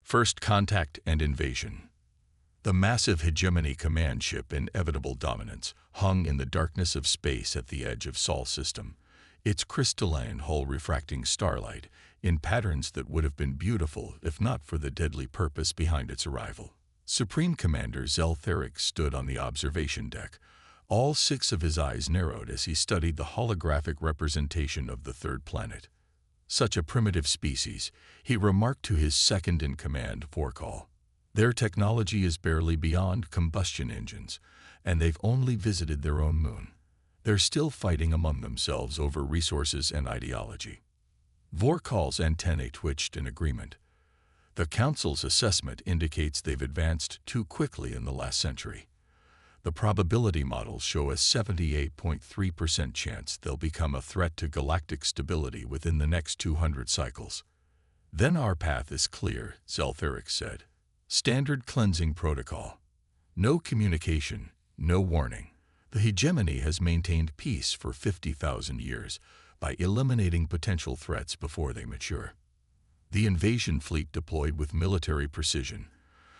First Contact and Invasion. The massive Hegemony command ship Inevitable Dominance hung in the darkness of space at the edge of Sol system, its crystalline hull refracting starlight in patterns that would have been beautiful if not for the deadly purpose behind its arrival. Supreme Commander Zeltherix stood on the observation deck, all six of his eyes narrowed as he studied the holographic representation of the third planet. Such a primitive species, he remarked to his second-in-command, Vorkal. Their technology is barely beyond combustion engines, and they've only visited their own moon. They're still fighting among themselves over resources and ideology. Vorkal's antennae twitched in agreement. The Council's assessment indicates they've advanced too quickly in the last century. The probability models show a 78.3% chance they'll become a threat to galactic stability within the next 200 cycles. Then our path is clear, Zeltherix said. Standard cleansing protocol. No communication, no warning. The hegemony has maintained peace for 50,000 years by eliminating potential threats before they mature. The invasion fleet deployed with military precision.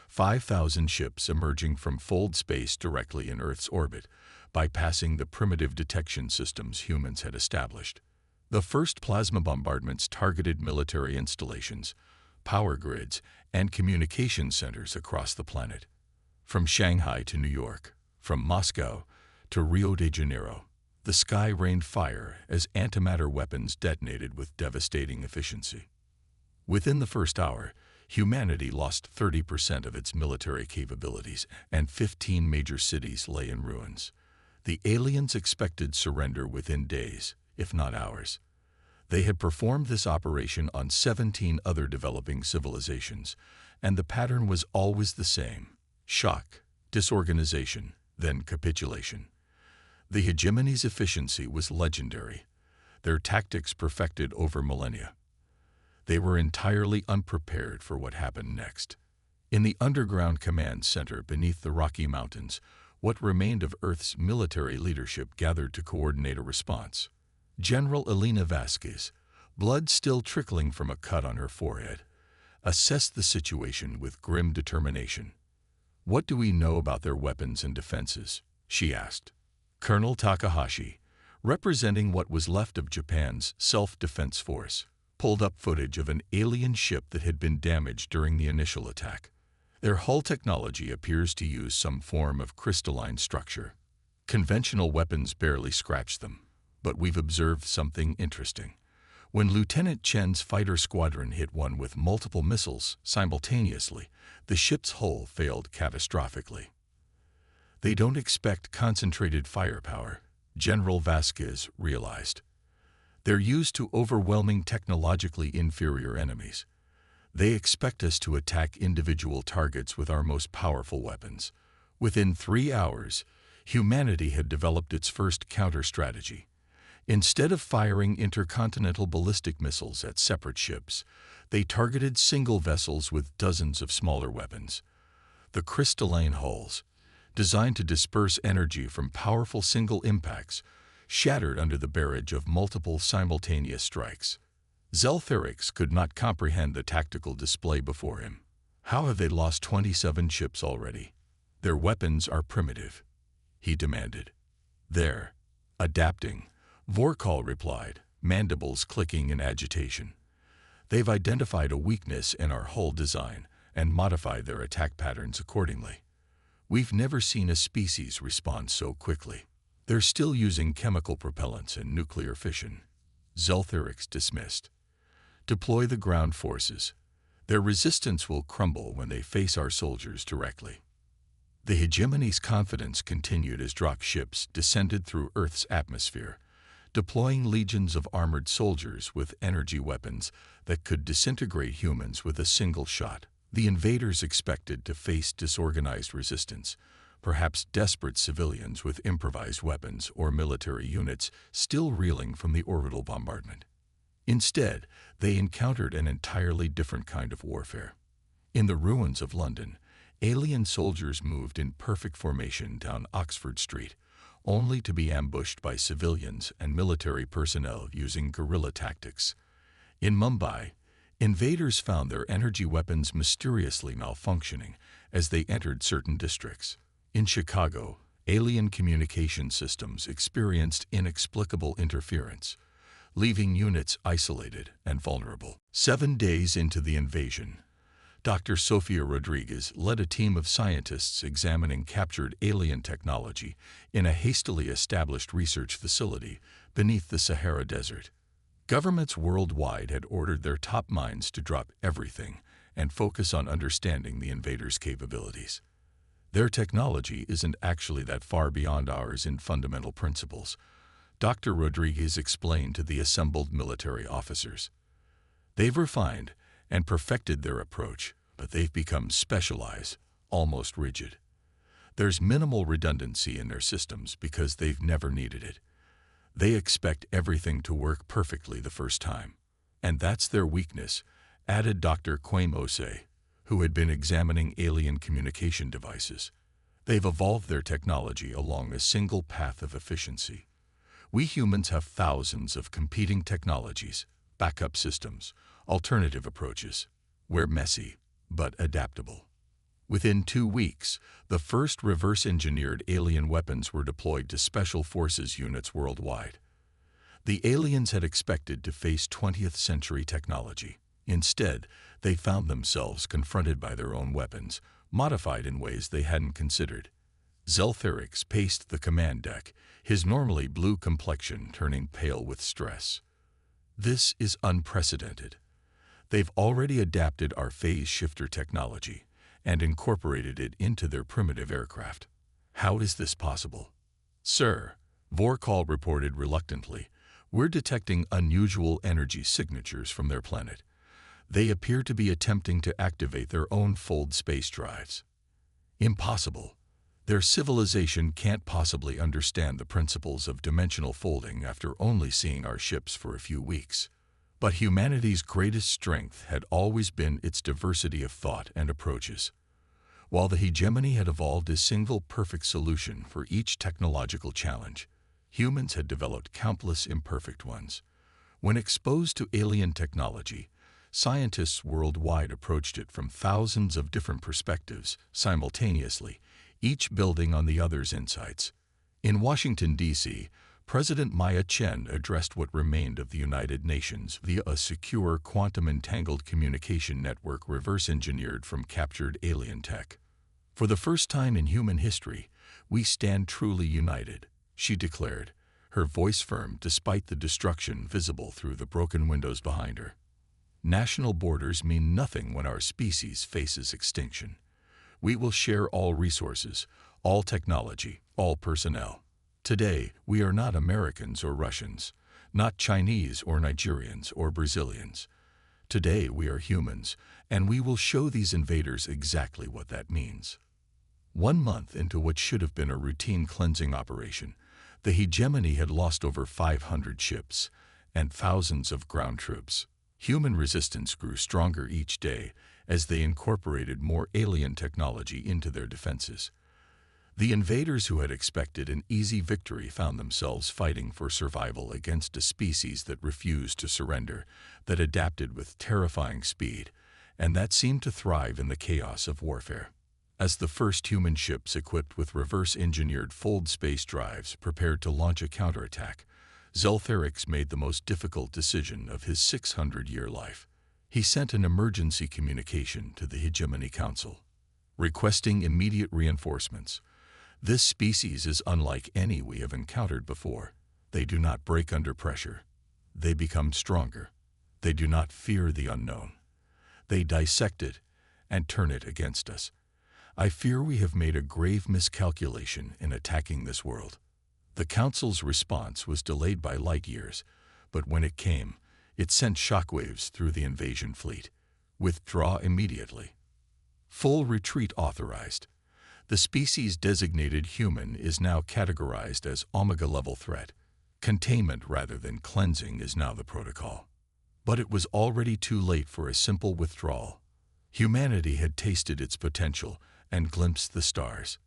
5,000 ships emerging from fold space directly in Earth's orbit, bypassing the primitive detection systems humans had established. The first plasma bombardments targeted military installations, power grids, and communication centers across the planet. From Shanghai to New York, from Moscow to Rio de Janeiro, the sky rained fire as antimatter weapons detonated with devastating efficiency. Within the first hour, humanity lost 30% of its military capabilities, and 15 major cities lay in ruins. The aliens expected surrender within days, if not hours. They had performed this operation on 17 other developing civilizations, and the pattern was always the same: shock, disorganization, then capitulation. The hegemony's efficiency was legendary, their tactics perfected over millennia. They were entirely unprepared for what happened next. In the underground command center beneath the Rocky Mountains, what remained of Earth's military leadership gathered to coordinate a response. General Elena Vasquez, blood still trickling from a cut on her forehead, assessed the situation with grim determination. "What do we know about their weapons and defenses?" she asked. Colonel Takahashi, representing what was left of Japan's self-defense force, pulled up footage of an alien ship that had been damaged during the initial attack. Their hull technology appears to use some form of crystalline structure. Conventional weapons barely scratched them, but we've observed something interesting. When Lieutenant Chen's fighter squadron hit one with multiple missiles simultaneously, the ship's hull failed catastrophically. They don't expect concentrated firepower, General Vasquez realized. They're used to overwhelming technologically inferior enemies. They expect us to attack individual targets with our most powerful weapons. Within 3 hours, humanity had developed its first counter-strategy. Instead of firing intercontinental ballistic missiles at separate ships, they targeted single vessels with dozens of smaller weapons. The crystalline hulls, designed to disperse energy from powerful single impacts, shattered under the barrage of multiple simultaneous strikes. Zeltherix could not comprehend the tactical display before him. How have they lost 27 ships already? Their weapons are primitive, he demanded. They're adapting, Vorkal replied, mandibles clicking in agitation. They've identified a weakness in our hull design and modified their attack patterns accordingly. We've never seen a species respond so quickly. They're still using chemical propellants and nuclear fission. Zeltherix dismissed. Deploy the ground forces. Their resistance will crumble when they face our soldiers directly. The hegemony's confidence continued as Drak ships descended through Earth's atmosphere, deploying legions of armored soldiers with energy weapons that could disintegrate humans with a single shot. The invaders expected to face disorganized resistance, perhaps desperate civilians with improvised weapons or military units still reeling from the orbital bombardment. Instead, they encountered an entirely different kind of warfare. In the ruins of London, alien soldiers moved in perfect formation down Oxford Street, only to be ambushed by civilians and military personnel using guerrilla tactics. In Mumbai, Invaders found their energy weapons mysteriously malfunctioning as they entered certain districts. In Chicago, alien communication systems experienced inexplicable interference, leaving units isolated and vulnerable. 7 days into the invasion, Dr. Sofia Rodriguez led a team of scientists examining captured alien technology in a hastily established research facility beneath the Sahara Desert. Governments worldwide had ordered their top minds to drop everything and focus on understanding the invaders' capabilities. Their technology isn't actually that far beyond ours in fundamental principles, Dr. Rodriguez explained to the assembled military officers. They've refined and perfected their approach, but they've become specialized, almost rigid. There's minimal redundancy in their systems because they've never needed it. They expect everything to work perfectly the first time. And that's their weakness, added Dr. Kwame, who had been examining alien communication devices. They've evolved their technology along a single path of efficiency. We humans have thousands of competing technologies, backup systems, alternative approaches. We're messy, but adaptable. Within 2 weeks, the first reverse-engineered alien weapons were deployed to Special Forces units worldwide. The aliens had expected to face 20th-century technology. Instead, they found themselves confronted by their own weapons, modified in ways they hadn't considered. Zeltherix paced the command deck, his normally blue complexion turning pale with stress. This is unprecedented. They've already adapted our phase shifter technology and incorporated it into their primitive aircraft. How is this possible? Sir, Vorkal reported reluctantly, we're detecting unusual energy signatures from their planet. They appear to be attempting to activate their own fold space drives. Impossible. Their civilization can't possibly understand the principles of dimensional folding after only seeing our ships for a few weeks. But humanity's greatest strength had always been its diversity of thought and approaches. While the hegemony had evolved a single perfect solution for each technological challenge, humans had developed countless imperfect ones. When exposed to alien technology, scientists worldwide approached it from thousands of different perspectives simultaneously, each building on the other's insights. In Washington, D.C., President Maya Chen addressed what remained of the United Nations via a secure quantum-entangled communication network reverse-engineered from captured alien tech. For the first time in human history, we stand truly united, she declared, her voice firm despite the destruction visible through the broken windows behind her. National borders mean nothing when our species faces extinction. We will share all resources, all technology, all personnel. Today, we are not Americans or Russians, not Chinese or Nigerians or Brazilians. Today, we are humans, and we will show these invaders exactly what that means. 1 month into what should have been a routine cleansing operation, the hegemony had lost over 500 ships and thousands of ground troops. Human resistance grew stronger each day as they incorporated more alien technology into their defenses. The invaders who had expected an easy victory found themselves fighting for survival against a species that refused to surrender, that adapted with terrifying speed, and that seemed to thrive in the chaos of warfare. As the first human ships equipped with reverse-engineered fold space drives prepared to launch a counterattack, Zeltherix made the most difficult decision of his 600-year life. He sent an emergency communication to the Hegemony Council, requesting immediate reinforcements. This species is unlike any we have encountered before. They do not break under pressure. They become stronger. They do not fear the unknown. They dissect it and turn it against us. I fear we have made a grave miscalculation in attacking this world. The Council's response was delayed by light years, but when it came, it sent shockwaves through the invasion fleet. Withdraw immediately. Full retreat authorized. The species designated human is now categorized as Omega-level threat. Containment rather than cleansing is now the protocol. But it was already too late for a simple withdrawal. Humanity had tasted its potential and glimpsed the stars.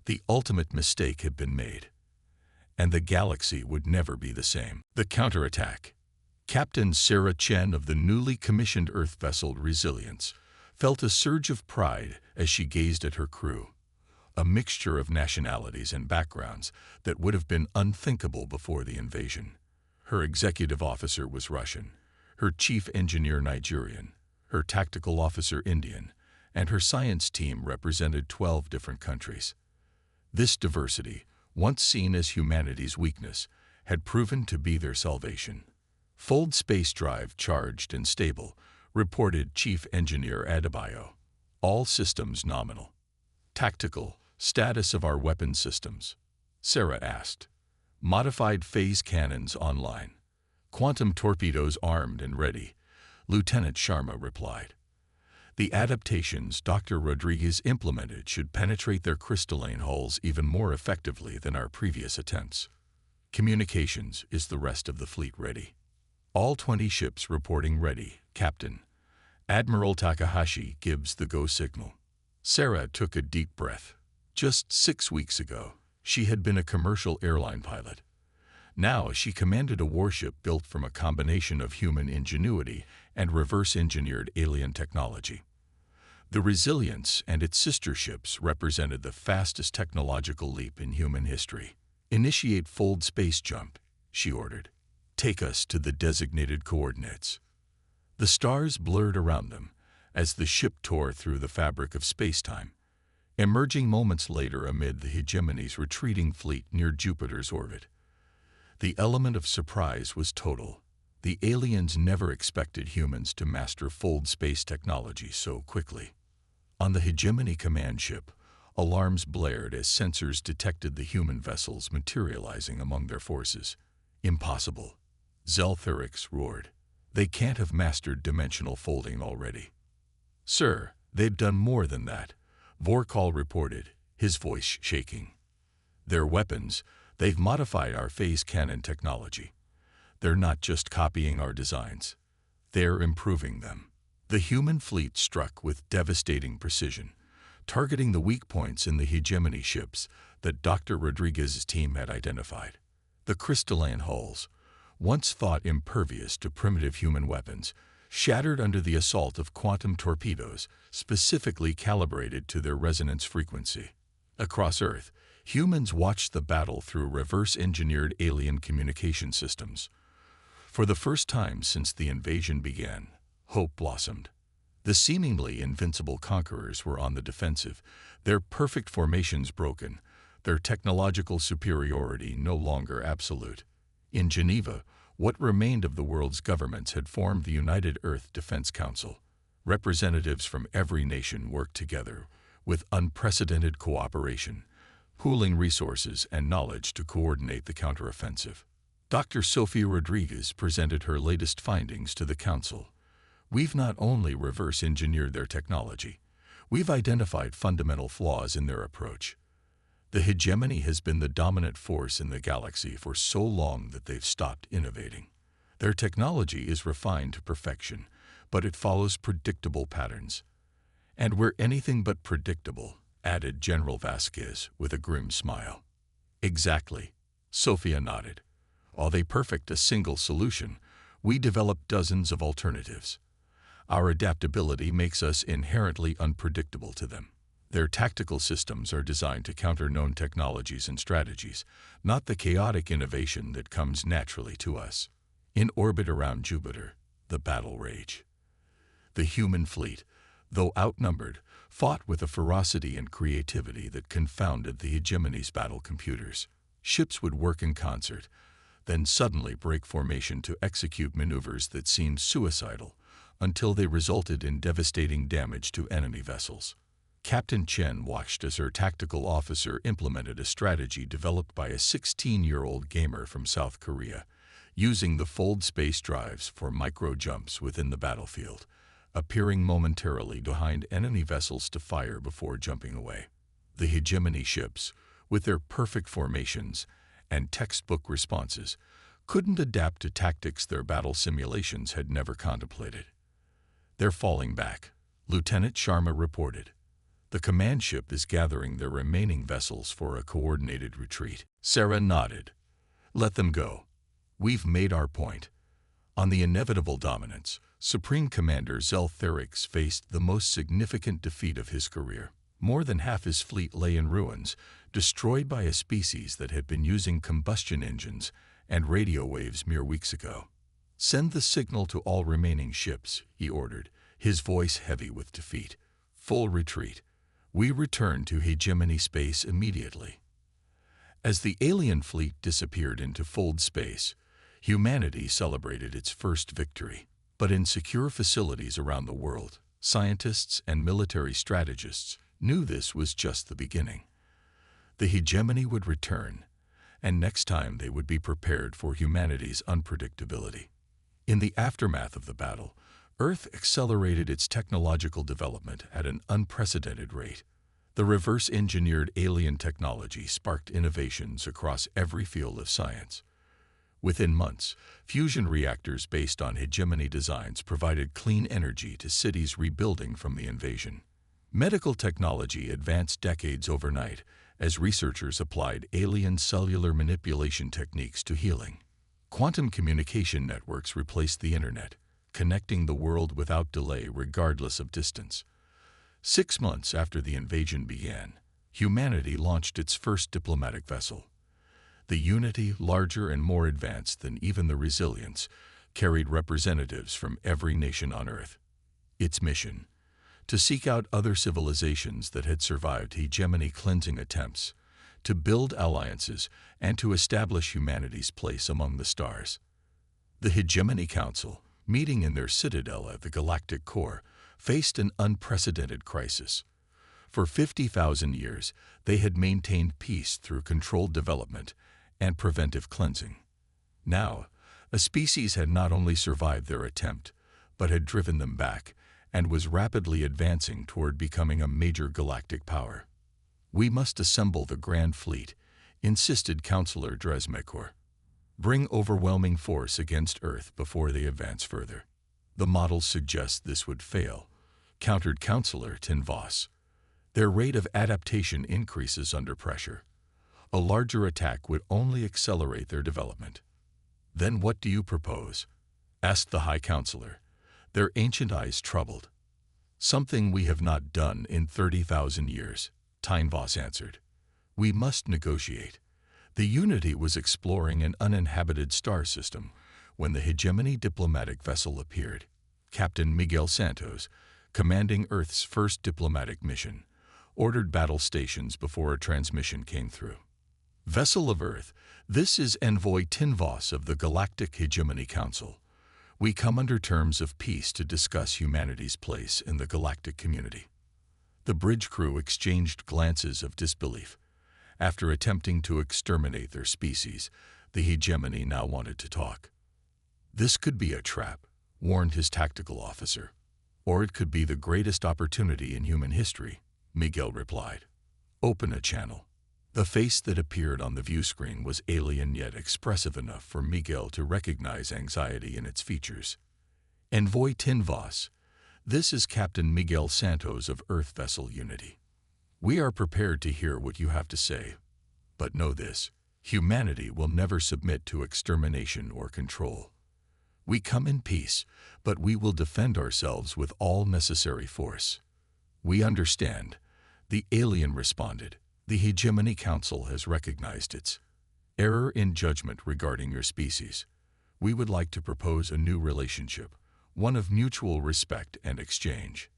The ultimate mistake had been made, and the galaxy would never be the same. The counterattack. Captain Sarah Chen of the newly commissioned Earth vessel Resilience felt a surge of pride as she gazed at her crew, a mixture of nationalities and backgrounds that would have been unthinkable before the invasion. Her executive officer was Russian, her chief engineer Nigerian, her tactical officer Indian, and her science team represented 12 different countries. This diversity, once seen as humanity's weakness, had proven to be their salvation. "Fold space drive charged and stable," reported Chief Engineer Adebayo. "All systems nominal." "Tactical status of our weapon systems?" Sarah asked. "Modified phase cannons online. Quantum torpedoes armed and ready," Lieutenant Sharma replied. "The adaptations Dr. Rodriguez implemented should penetrate their crystalline hulls even more effectively than our previous attempts. Communications, is the rest of the fleet ready?" "All 20 ships reporting ready, Captain." Admiral Takahashi gives the go signal. Sarah took a deep breath. Just 6 weeks ago, she had been a commercial airline pilot. Now she commanded a warship built from a combination of human ingenuity and reverse-engineered alien technology. The Resilience and its sister ships represented the fastest technological leap in human history. "Initiate fold space jump," she ordered. "Take us to the designated coordinates." The stars blurred around them as the ship tore through the fabric of space-time, emerging moments later amid the hegemony's retreating fleet near Jupiter's orbit. The element of surprise was total. The aliens never expected humans to master fold space technology so quickly. On the hegemony command ship, alarms blared as sensors detected the human vessels materializing among their forces. "Impossible," Zelthurix roared. "They can't have mastered dimensional folding already." "Sir, they've done more than that," Vorkal reported, his voice shaking. "Their weapons, they've modified our phase cannon technology. They're not just copying our designs. They're improving them." The human fleet struck with devastating precision, targeting the weak points in the hegemony ships that Dr. Rodriguez's team had identified. The crystalline hulls, once thought impervious to primitive human weapons, shattered under the assault of quantum torpedoes specifically calibrated to their resonance frequency. Across Earth, humans watched the battle through reverse-engineered alien communication systems. For the first time since the invasion began, hope blossomed. The seemingly invincible conquerors were on the defensive, their perfect formations broken, their technological superiority no longer absolute. In Geneva, what remained of the world's governments had formed the United Earth Defense Council. Representatives from every nation worked together with unprecedented cooperation, pooling resources and knowledge to coordinate the counteroffensive. Dr. Sofia Rodriguez presented her latest findings to the Council. "We've not only reverse-engineered their technology, we've identified fundamental flaws in their approach. The hegemony has been the dominant force in the galaxy for so long that they've stopped innovating. Their technology is refined to perfection, but it follows predictable patterns." "And we're anything but predictable," added General Vasquez with a grim smile. "Exactly," Sofia nodded. "While they perfect a single solution, we develop dozens of alternatives. Our adaptability makes us inherently unpredictable to them. Their tactical systems are designed to counter known technologies and strategies, not the chaotic innovation that comes naturally to us." In orbit around Jupiter, the battle raged. The human fleet, though outnumbered, fought with a ferocity and creativity that confounded the hegemony's battle computers. Ships would work in concert, then suddenly break formation to execute maneuvers that seemed suicidal, until they resulted in devastating damage to enemy vessels. Captain Chen watched as her tactical officer implemented a strategy developed by a 16-year-old gamer from South Korea, using the fold space drives for micro-jumps within the battlefield, appearing momentarily behind enemy vessels to fire before jumping away. The hegemony ships, with their perfect formations and textbook responses, couldn't adapt to tactics their battle simulations had never contemplated. "They're falling back," Lieutenant Sharma reported. "The command ship is gathering their remaining vessels for a coordinated retreat." Sarah nodded. "Let them go. We've made our point. On the inevitable dominance, Supreme Commander Zeltherix faced the most significant defeat of his career. More than half his fleet lay in ruins, destroyed by a species that had been using combustion engines and radio waves mere weeks ago. "Send the signal to all remaining ships," he ordered, his voice heavy with defeat. "Full retreat. We return to hegemony space immediately." As the alien fleet disappeared into fold space, humanity celebrated its first victory. But in secure facilities around the world, scientists and military strategists knew this was just the beginning. The hegemony would return, and next time they would be prepared for humanity's unpredictability. In the aftermath of the battle, Earth accelerated its technological development at an unprecedented rate. The reverse-engineered alien technology sparked innovations across every field of science. Within months, fusion reactors based on hegemony designs provided clean energy to cities rebuilding from the invasion. Medical technology advanced decades overnight as researchers applied alien cellular manipulation techniques to healing. Quantum communication networks replaced the internet, connecting the world without delay regardless of distance. 6 months after the invasion began, humanity launched its first diplomatic vessel. The Unity, larger and more advanced than even the Resilience, carried representatives from every nation on Earth. Its mission: to seek out other civilizations that had survived hegemony cleansing attempts, to build alliances, and to establish humanity's place among the stars. The Hegemony Council, meeting in their citadel at the Galactic Core, faced an unprecedented crisis. For 50,000 years, they had maintained peace through controlled development and preventive cleansing. Now, a species had not only survived their attempt, but had driven them back and was rapidly advancing toward becoming a major galactic power. "We must assemble the Grand Fleet," insisted Counselor Dresmekor. "Bring overwhelming force against Earth before they advance further." "The models suggest this would fail," countered Counselor Tinvos. "Their rate of adaptation increases under pressure. A larger attack would only accelerate their development." "Then what do you propose?" asked the High Counselor, their ancient eyes troubled. "Something we have not done in 30,000 years, Tinvos answered. "We must negotiate." The Unity was exploring an uninhabited star system when the Hegemony diplomatic vessel appeared. Captain Miguel Santos, commanding Earth's first diplomatic mission, ordered battle stations before a transmission came through. "Vessel of Earth, this is Envoy Tinvos of the Galactic Hegemony Council. We come under terms of peace to discuss humanity's place in the galactic community." The bridge crew exchanged glances of disbelief. After attempting to exterminate their species, the Hegemony now wanted to talk. "This could be a trap," warned his tactical officer. "Or it could be the greatest opportunity in human history," Miguel replied. "Open a channel." The face that appeared on the view screen was alien yet expressive enough for Miguel to recognize anxiety in its features. "Envoy Tinvos, this is Captain Miguel Santos of Earth Vessel Unity. We are prepared to hear what you have to say. But know this: humanity will never submit to extermination or control. We come in peace, but we will defend ourselves with all necessary force." "We understand," the alien responded. "The Hegemony Council has recognized its error in judgment regarding your species. We would like to propose a new relationship, one of mutual respect and exchange."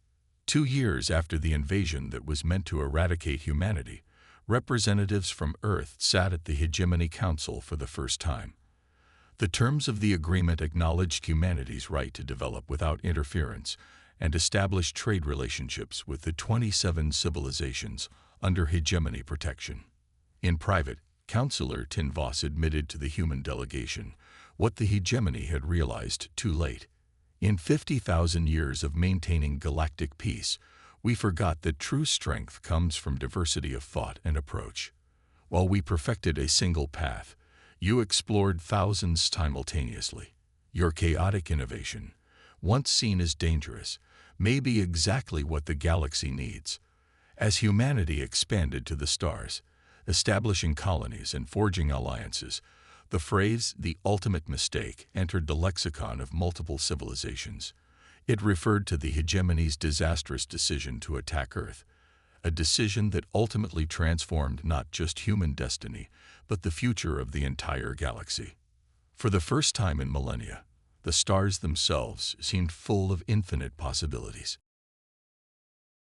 2 years after the invasion that was meant to eradicate humanity, representatives from Earth sat at the Hegemony Council for the first time. The terms of the agreement acknowledged humanity's right to develop without interference and establish trade relationships with the 27 civilizations under hegemony protection. In private, Counselor Tinvos admitted to the human delegation what the hegemony had realized too late. "In 50,000 years of maintaining galactic peace, we forgot that true strength comes from diversity of thought and approach. While we perfected a single path, you explored thousands simultaneously. Your chaotic innovation, once seen as dangerous, may be exactly what the galaxy needs." As humanity expanded to the stars, establishing colonies and forging alliances, The phrase, "the ultimate mistake," entered the lexicon of multiple civilizations. It referred to the hegemony's disastrous decision to attack Earth, a decision that ultimately transformed not just human destiny, but the future of the entire galaxy. For the first time in millennia, the stars themselves seemed full of infinite possibilities.